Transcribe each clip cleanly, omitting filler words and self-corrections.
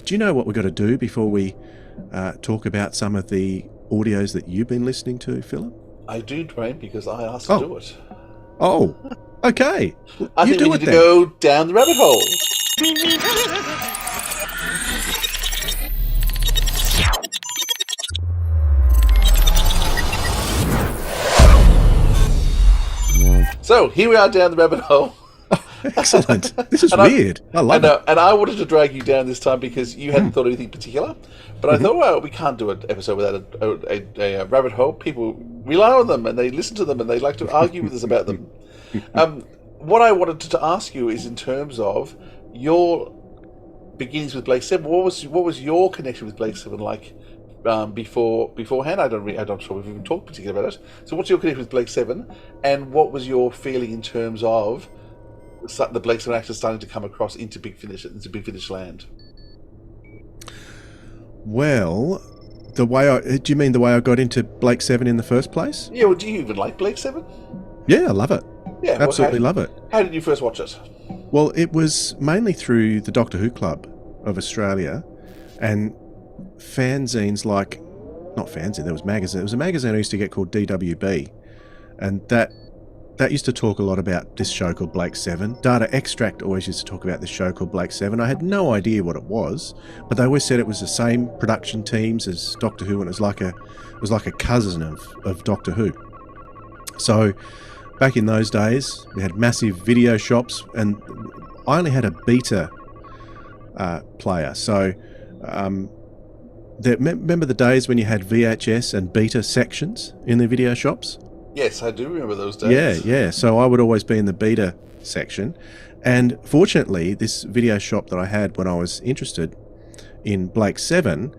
do you know what we've got to do before we talk about some of the audios that you've been listening to, Philip? I do, Dwayne, because I asked to do it. Oh, okay. I think we need to go down the rabbit hole. So here we are down the rabbit hole. Excellent. This is weird. I love it. And I wanted to drag you down this time because you hadn't thought of anything particular. But I thought, well, we can't do an episode without a rabbit hole. People rely on them and they listen to them and they like to argue with us about them. What I wanted to ask you is in terms of your beginnings with Blake Seven. What was your connection with Blake Seven like beforehand? I'm not sure we've even talked particularly about it. So what's your connection with Blake Seven, and what was your feeling in terms of the Blake Seven actors starting to come across into Big Finish land? Well, do you mean the way I got into Blake Seven in the first place? Yeah. Well, do you even like Blake Seven? Yeah, I love it. Yeah, absolutely love it. How did you first watch it? Well, it was mainly through the Doctor Who Club of Australia, and fanzines like, not fanzine, there was magazine. It was a magazine I used to get called DWB, and that used to talk a lot about this show called Blake Seven. Data Extract always used to talk about this show called Blake Seven. I had no idea what it was, but they always said it was the same production teams as Doctor Who, and it was like a cousin of Doctor Who. So back in those days, we had massive video shops, and I only had a beta player. So remember the days when you had VHS and beta sections in the video shops? Yes, I do remember those days. Yeah. So I would always be in the beta section. And fortunately, this video shop that I had when I was interested in Blake Seven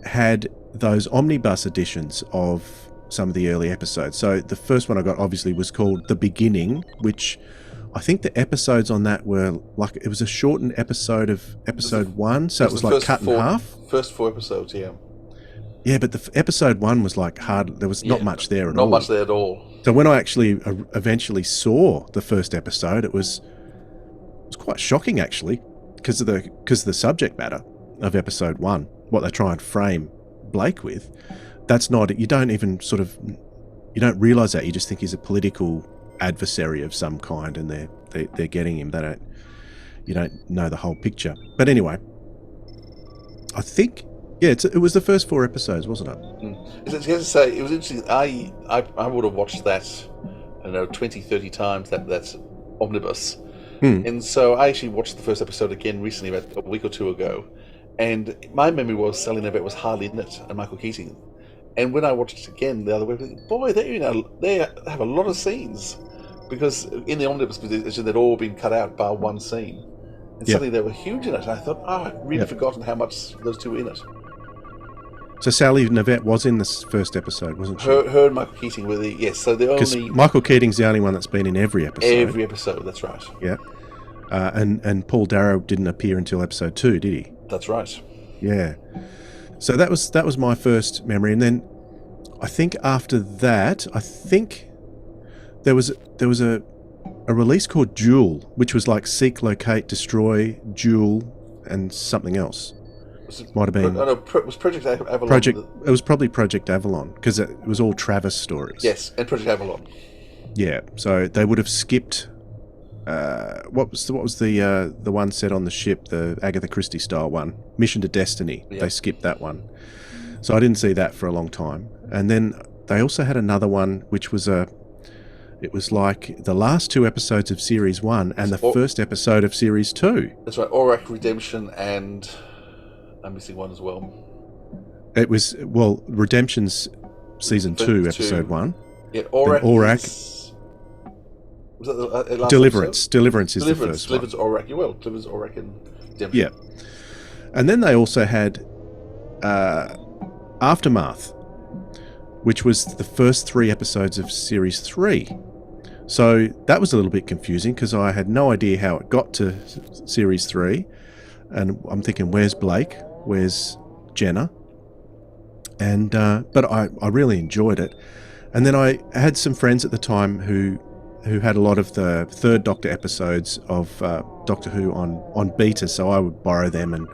had those omnibus editions of some of the early episodes. So the first one I got obviously was called The Beginning, which I think the episodes on that were like, it was a shortened episode of episode one, so it was like cut in half. First 4 episodes, yeah. Yeah, but the episode one was like hard. There was not much there at all. Not much there at all. So when I actually eventually saw the first episode, it was quite shocking actually, because of the subject matter of episode one, what they try and frame Blake with. That's not, you don't realise that. You just think he's a political adversary of some kind, and they're getting him. You don't know the whole picture. But anyway, I think, yeah, it was the first 4 episodes, wasn't it? It's to say, it was interesting. I would have watched that, I don't know, 20, 30 times, that omnibus. And so I actually watched the first episode again recently, about a week or two ago. And my memory was Sally Knavet was hardly in it, and Michael Keating. And when I watched it again the other way, I think, boy, they have a lot of scenes, because in the omnibus they'd all been cut out bar one scene, and suddenly they were huge in it. And I thought, I'd really forgotten how much those two were in it. So Sally Knavet was in this first episode, wasn't she? Her and Michael Keating were because Michael Keating's the only one that's been in every episode. Every episode, that's right. Yeah, and Paul Darrow didn't appear until episode 2, did he? That's right. Yeah. So that was my first memory, and then I think after that, there was a release called Jewel, which was like Seek, Locate, Destroy, Jewel, and something else. Might have been. It was Project Avalon. It was probably Project Avalon, because it was all Travis stories. Yes, and Project Avalon. Yeah, so they would have skipped. What was the one set on the ship, the Agatha Christie style one, Mission to Destiny? Yeah. They skipped that one, so I didn't see that for a long time. And then they also had another one, which was it was like the last 2 episodes of Series 1 and the first episode of Series 2. That's right, Aurak Redemption, and I'm missing one as well. It was, Redemption's Season 2, Episode 1. Yeah, Aurak. Was that the last Deliverance. episode? Deliverance is the first one. Deliverance, Aurak. Deliverance, Aurak, and Redemption. Yeah. And then they also had Aftermath, which was the first 3 episodes of Series 3. So that was a little bit confusing, because I had no idea how it got to Series 3. And I'm thinking, where's Blake? Where's Jenna? And but I really enjoyed it. And then I had some friends at the time who had a lot of the third Doctor episodes of Doctor Who on beta, so I would borrow them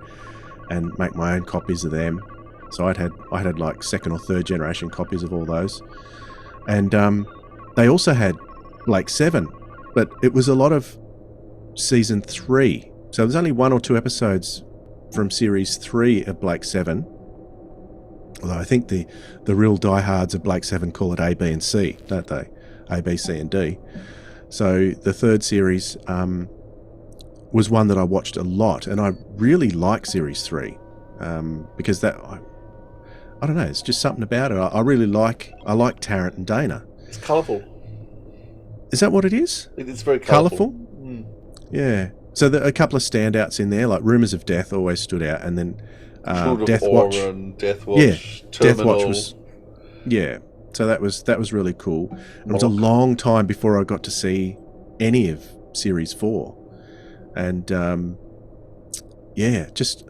and make my own copies of them. So I had like second or third generation copies of all those. And they also had Blake 7, but it was a lot of season 3. So there's only 1 or 2 episodes from series 3 of Blake 7. Although I think the real diehards of Blake 7 call it A, B and C, don't they? A, B, C and D. So the third series was one that I watched a lot, and I really like series 3 because that... I don't know, it's just something about it. I like Tarrant and Dana. It's colourful. Is that what it is? It's very colourful. Yeah. So a couple of standouts in there, like Rumours of Death always stood out, and then Death Watch. Death Watch. Yeah, Terminal. Death Watch was... Yeah, so that was really cool. And it was a long time before I got to see any of Series 4. And, I just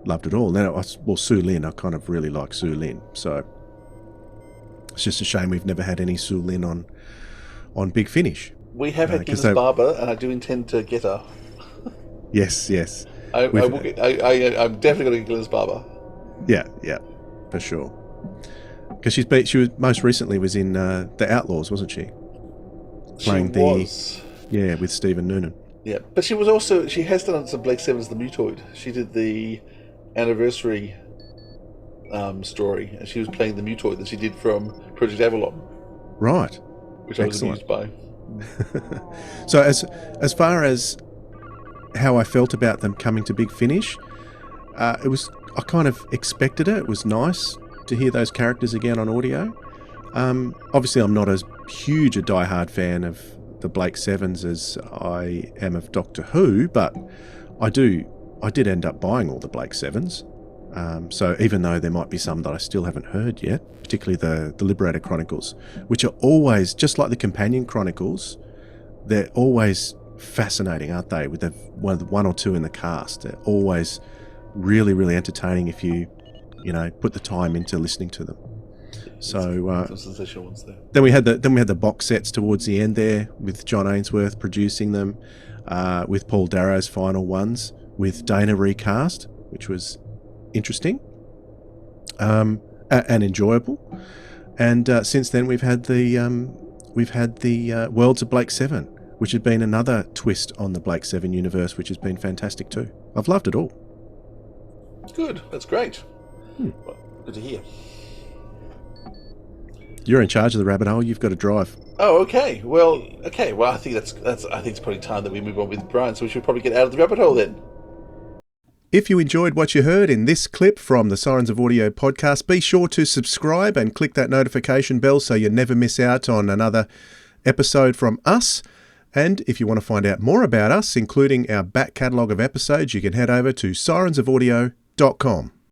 loved it all. Then Sue Lin, I kind of really like Sue Lin, so it's just a shame we've never had any Sue Lin on Big Finish. We have had Glynis Barber, and I do intend to get her. Yes. I'm definitely going to get Glynis Barber. Yeah, for sure. Because she was most recently was in The Outlaws, wasn't she? Yeah, with Stephen Noonan. Yeah, but she has done some Blake Seven's The Mutoid. She did the anniversary story, and she was playing the Mutoid that she did from Project Avalon. Right. Which Excellent. I was amused by. So as far as how I felt about them coming to Big Finish, I kind of expected it. It was nice to hear those characters again on audio. Obviously, I'm not as huge a diehard fan of the Blake Sevens as I am of Doctor Who, but I did end up buying all the Blake Sevens. So even though there might be some that I still haven't heard yet, particularly the Liberator Chronicles, which are always, just like the Companion Chronicles, they're always fascinating, aren't they? With the one or two in the cast, they're always really, really entertaining if you put the time into listening to them. So some sensational ones there. Then we had the box sets towards the end there with John Ainsworth producing them, with Paul Darrow's final ones with Dana recast, which was interesting and enjoyable. And since then we've had the Worlds of Blake 7, which had been another twist on the Blake 7 universe, which has been fantastic too. I've loved it all. Good, that's great. Well, good to hear. You're in charge of the rabbit hole. You've got to drive. Oh, okay. Well, I think I think it's probably time that we move on with Brian. So we should probably get out of the rabbit hole then. If you enjoyed what you heard in this clip from the Sirens of Audio podcast, be sure to subscribe and click that notification bell so you never miss out on another episode from us. And if you want to find out more about us, including our back catalogue of episodes, you can head over to sirensofaudio.com.